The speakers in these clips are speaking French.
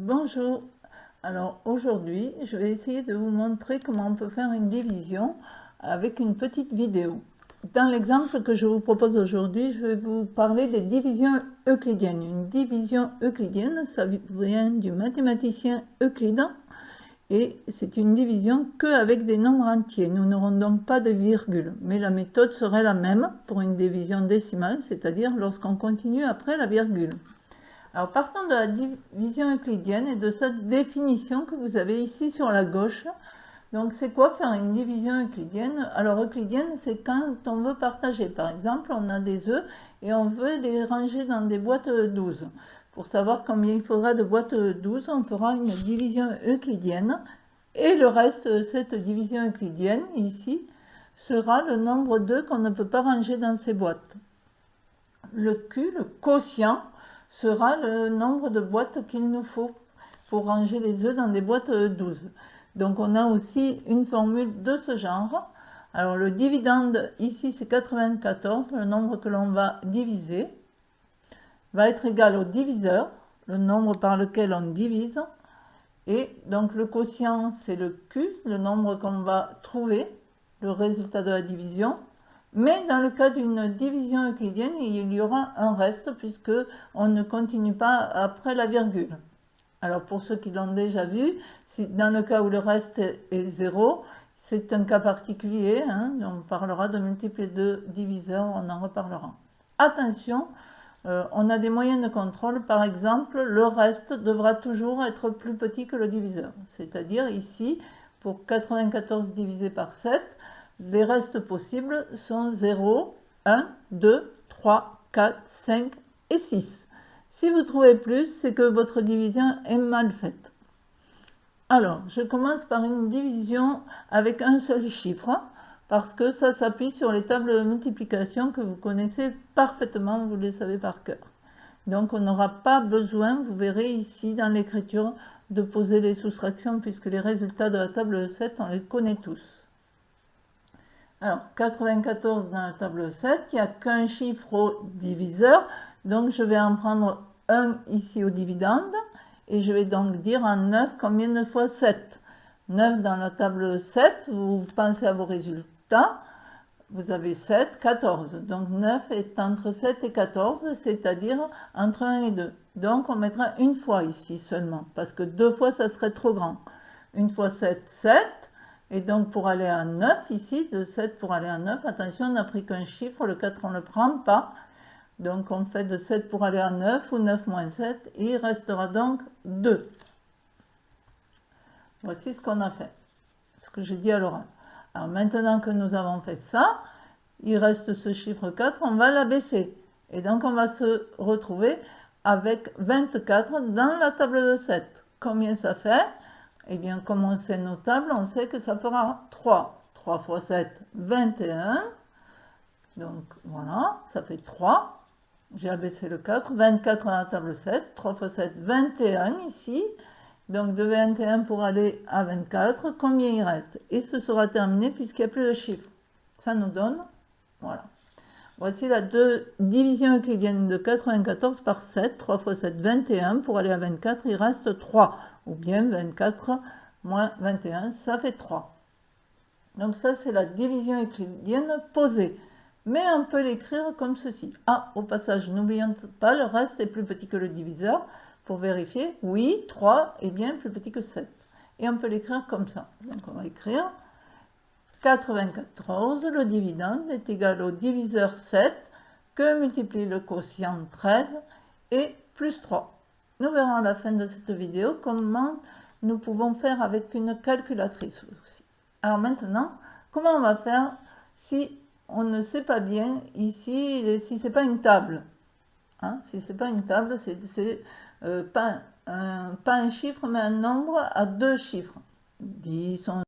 Bonjour, alors aujourd'hui je vais essayer de vous montrer comment on peut faire une division avec une petite vidéo. Dans l'exemple que je vous propose aujourd'hui, je vais vous parler des divisions euclidiennes. Une division euclidienne, ça vient du mathématicien Euclide et c'est une division qu'avec des nombres entiers. Nous n'aurons donc pas de virgule, mais la méthode serait la même pour une division décimale, c'est-à-dire lorsqu'on continue après la virgule. Alors partons de la division euclidienne et de sa définition que vous avez ici sur la gauche. Donc c'est quoi faire une division euclidienne? Alors euclidienne, c'est quand on veut partager. Par exemple, on a des œufs et on veut les ranger dans des boîtes 12. Pour savoir combien il faudra de boîtes 12, on fera une division euclidienne. Et le reste de cette division euclidienne, ici, sera le nombre d'œufs qu'on ne peut pas ranger dans ces boîtes. Le Q, le quotient, sera le nombre de boîtes qu'il nous faut pour ranger les œufs dans des boîtes 12. Donc on a aussi une formule de ce genre. Alors le dividende, ici c'est 94, le nombre que l'on va diviser, va être égal au diviseur, le nombre par lequel on divise. Et donc le quotient c'est le Q, le nombre qu'on va trouver, le résultat de la division. Mais dans le cas d'une division euclidienne, il y aura un reste puisque on ne continue pas après la virgule. Alors pour ceux qui l'ont déjà vu, dans le cas où le reste est 0, c'est un cas particulier, on parlera de multiples et de diviseurs, on en reparlera. Attention, on a des moyens de contrôle, par exemple, le reste devra toujours être plus petit que le diviseur. C'est-à-dire ici, pour 94 divisé par 7, les restes possibles sont 0, 1, 2, 3, 4, 5 et 6. Si vous trouvez plus, c'est que votre division est mal faite. Alors, je commence par une division avec un seul chiffre, parce que ça s'appuie sur les tables de multiplication que vous connaissez parfaitement, vous les savez par cœur. Donc on n'aura pas besoin, vous verrez ici dans l'écriture, de poser les soustractions, puisque les résultats de la table 7, on les connaît tous. Alors, 94 dans la table 7, il n'y a qu'un chiffre au diviseur, donc je vais en prendre un ici au dividende, et je vais donc dire en 9 combien de fois 7. 9 dans la table 7, vous pensez à vos résultats, vous avez 7, 14. Donc 9 est entre 7 et 14, c'est-à-dire entre 1 et 2. Donc on mettra une fois ici seulement, parce que deux fois ça serait trop grand. Une fois 7, 7. Et donc pour aller à 9 ici, de 7 pour aller à 9, attention, on n'a pris qu'un chiffre, le 4 on ne le prend pas. Donc on fait de 7 pour aller à 9, ou 9 moins 7, et il restera donc 2. Voici ce qu'on a fait, ce que j'ai dit à l'oral. Alors maintenant que nous avons fait ça, il reste ce chiffre 4, on va l'abaisser. Et donc on va se retrouver avec 24 dans la table de 7. Combien ça fait? Eh bien, comme on sait nos tables, on sait que ça fera 3. 3 fois 7, 21. Donc, voilà, ça fait 3. J'ai abaissé le 4. 24 à la table 7. 3 fois 7, 21 ici. Donc, de 21 pour aller à 24, combien il reste? Et ce sera terminé puisqu'il n'y a plus de chiffre. Ça nous donne, voilà. Voici la division euclidienne de 94 par 7. 3 fois 7, 21. Pour aller à 24, il reste 3. Ou bien 24 moins 21, ça fait 3. Donc ça, c'est la division euclidienne posée. Mais on peut l'écrire comme ceci. Ah, au passage, n'oublions pas, le reste est plus petit que le diviseur. Pour vérifier, oui, 3 est bien plus petit que 7. Et on peut l'écrire comme ça. Donc on va écrire 94, le dividende est égal au diviseur 7, que multiplie le quotient 13, et plus 3. Nous verrons à la fin de cette vidéo comment nous pouvons faire avec une calculatrice aussi. Alors maintenant, comment on va faire si on ne sait pas bien ici, si ce n'est pas une table, si ce n'est pas une table, c'est pas un chiffre, mais un nombre à deux chiffres. 10, 11.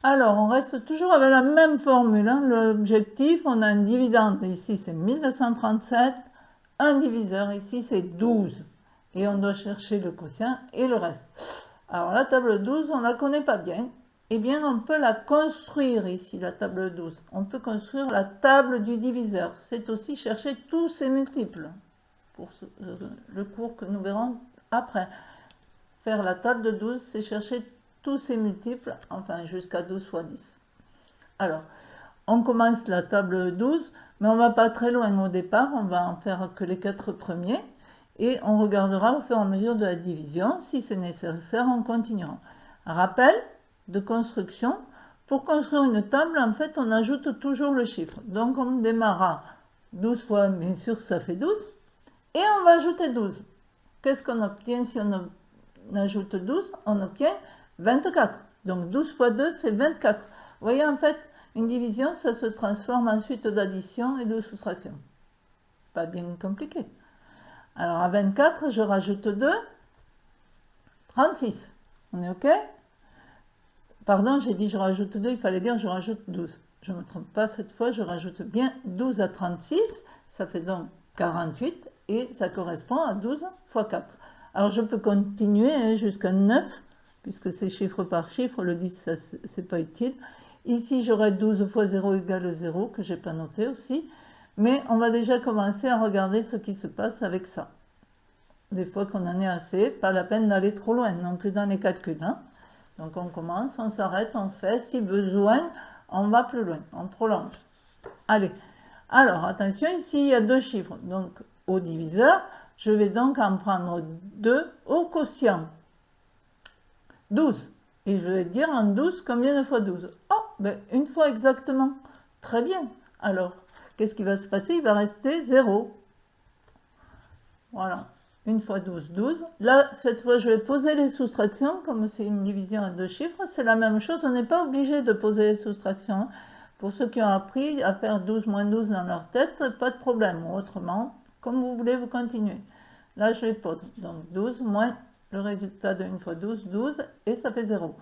Alors, on reste toujours avec la même formule. L'objectif, on a un dividende, ici c'est 1237, un diviseur, ici c'est 12. Et on doit chercher le quotient et le reste. Alors, la table 12, on ne la connaît pas bien. Eh bien, on peut la construire ici, la table 12. On peut construire la table du diviseur. C'est aussi chercher tous ses multiples, pour le cours que nous verrons après. Faire la table de 12, c'est chercher tous ces multiples, enfin jusqu'à 12 fois 10. Alors, on commence la table 12, mais on ne va pas très loin au départ, on va en faire que les 4 premiers, et on regardera au fur et à mesure de la division. Si c'est nécessaire, on continuera. Rappel de construction. Pour construire une table, en fait, on ajoute toujours le chiffre. Donc, on démarrera 12 fois, bien sûr, ça fait 12. Et on va ajouter 12. Qu'est-ce qu'on obtient si on ajoute 12? On obtient 24. Donc, 12 fois 2, c'est 24. Vous voyez, en fait, une division, ça se transforme ensuite d'addition et de soustraction. Pas bien compliqué. Alors, à 24, je rajoute 2, 36. On est OK? Pardon, j'ai dit je rajoute 2, il fallait dire je rajoute 12. Je ne me trompe pas cette fois, je rajoute bien 12 à 36, ça fait donc 48 et ça correspond à 12 fois 4. Alors je peux continuer jusqu'à 9, puisque c'est chiffre par chiffre, le 10 c'est pas utile. Ici j'aurai 12 fois 0 égale 0, que j'ai pas noté aussi, mais on va déjà commencer à regarder ce qui se passe avec ça. Des fois qu'on en est assez, pas la peine d'aller trop loin non plus dans les calculs, hein. Donc on commence, on s'arrête, on fait, si besoin, on va plus loin, on prolonge. Allez, alors attention, ici il y a deux chiffres, donc au diviseur, je vais donc en prendre 2 au quotient. 12. Et je vais dire en 12 combien de fois 12? Oh, ben une fois exactement. Très bien. Alors, qu'est-ce qui va se passer? Il va rester 0. Voilà. Une fois 12, 12. Là, cette fois, je vais poser les soustractions, comme c'est une division à deux chiffres. C'est la même chose, on n'est pas obligé de poser les soustractions. Pour ceux qui ont appris à faire 12 moins 12 dans leur tête, pas de problème. Autrement, comme vous voulez, vous continuez. Là, je les pose. Donc, 12 moins le résultat de 1 fois 12, 12, et ça fait 0.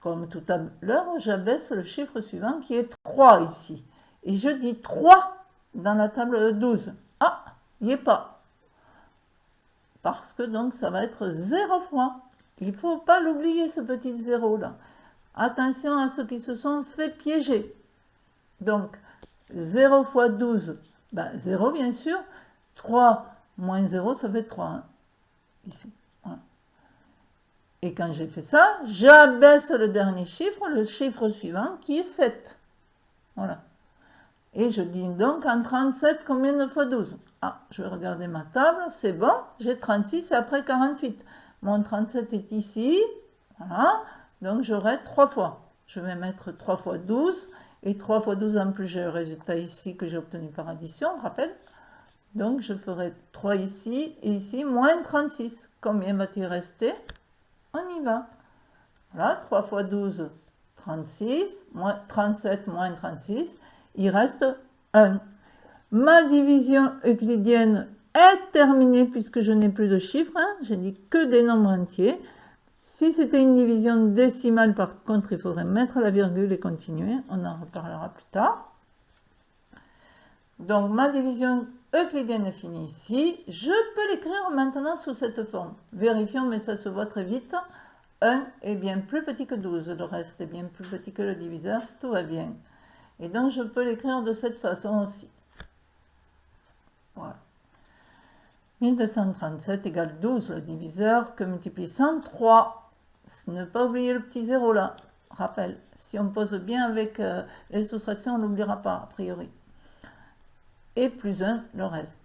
Comme tout à l'heure, j'abaisse le chiffre suivant qui est 3 ici. Et je dis 3 dans la table de 12. Ah, il n'y est pas. Parce que donc ça va être 0 fois. Il ne faut pas l'oublier, ce petit 0 là. Attention à ceux qui se sont fait piéger. Donc 0 fois 12, ben 0 bien sûr. 3 moins 0, ça fait 3. Hein, ici. Voilà. Et quand j'ai fait ça, j'abaisse le dernier chiffre, le chiffre suivant qui est 7. Voilà. Et je dis donc en 37 combien de fois 12? Ah, je vais regarder ma table, c'est bon, j'ai 36 et après 48. Mon 37 est ici, voilà, donc j'aurai 3 fois. Je vais mettre 3 fois 12, et 3 fois 12 en plus j'ai le résultat ici que j'ai obtenu par addition, rappel. Donc je ferai 3 ici, et ici, moins 36. Combien va-t-il rester? On y va. Voilà, 3 fois 12, 36, moins 37 moins 36, il reste 1. Ma division euclidienne est terminée puisque je n'ai plus de chiffres, hein, j'ai dit que des nombres entiers. Si c'était une division décimale, par contre, il faudrait mettre la virgule et continuer, on en reparlera plus tard. Donc ma division euclidienne est finie ici, je peux l'écrire maintenant sous cette forme. Vérifions, mais ça se voit très vite. 1 est bien plus petit que 12, le reste est bien plus petit que le diviseur, tout va bien. Et donc je peux l'écrire de cette façon aussi. Voilà. 1237 égale 12, le diviseur que multiplie 103. Ne pas oublier le petit 0 là. Rappel, si on pose bien avec les soustractions, on n'oubliera pas, a priori. Et plus 1, le reste.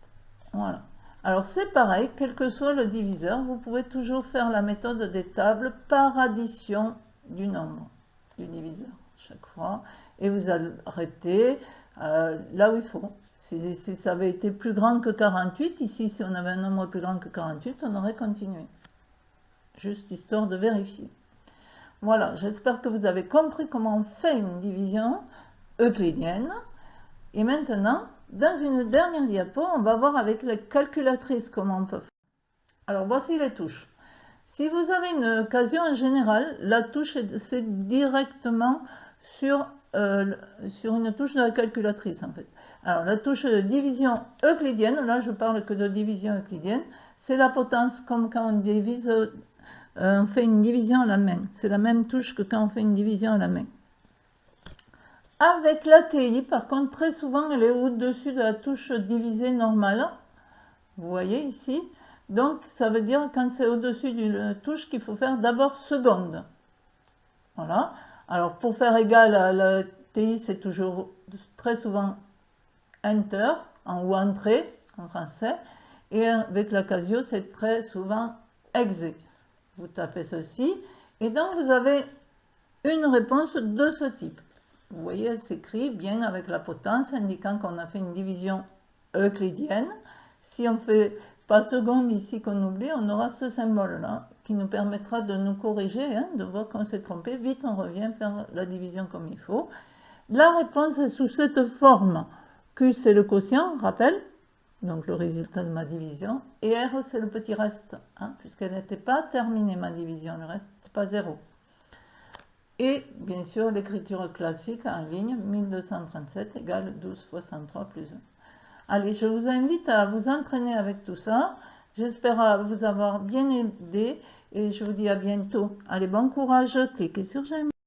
Voilà. Alors c'est pareil, quel que soit le diviseur, vous pouvez toujours faire la méthode des tables par addition du nombre du diviseur, chaque fois. Et vous arrêtez là où il faut. Si ça avait été plus grand que 48, ici, si on avait un nombre plus grand que 48, on aurait continué. Juste histoire de vérifier. Voilà, j'espère que vous avez compris comment on fait une division euclidienne. Et maintenant, dans une dernière diapo, on va voir avec la calculatrice comment on peut faire. Alors, voici les touches. Si vous avez une occasion, en général, la touche, c'est directement sur une touche de la calculatrice, en fait. Alors, la touche de division euclidienne, là, je parle que de division euclidienne, c'est la potence, comme quand on divise, on fait une division à la main. C'est la même touche que quand on fait une division à la main. Avec la TI, par contre, très souvent, elle est au-dessus de la touche divisée normale. Vous voyez ici. Donc, ça veut dire quand c'est au-dessus d'une touche qu'il faut faire d'abord seconde. Voilà. Alors, pour faire égal à la TI, c'est toujours très souvent Enter, ou Entrée en français. Et avec la Casio, c'est très souvent Exe. Vous tapez ceci. Et donc, vous avez une réponse de ce type. Vous voyez, elle s'écrit bien avec la potence, indiquant qu'on a fait une division euclidienne. Si on fait pas seconde ici qu'on oublie, on aura ce symbole-là qui nous permettra de nous corriger, de voir qu'on s'est trompé. Vite, on revient faire la division comme il faut. La réponse est sous cette forme. Q, c'est le quotient, rappel, donc le résultat de ma division. Et R, c'est le petit reste, puisqu'elle n'était pas terminée, ma division. Le reste, c'est pas 0. Et bien sûr, l'écriture classique en ligne, 1237 égale 12 fois 103 plus 1. Allez, je vous invite à vous entraîner avec tout ça. J'espère vous avoir bien aidé et je vous dis à bientôt. Allez, bon courage, cliquez sur j'aime.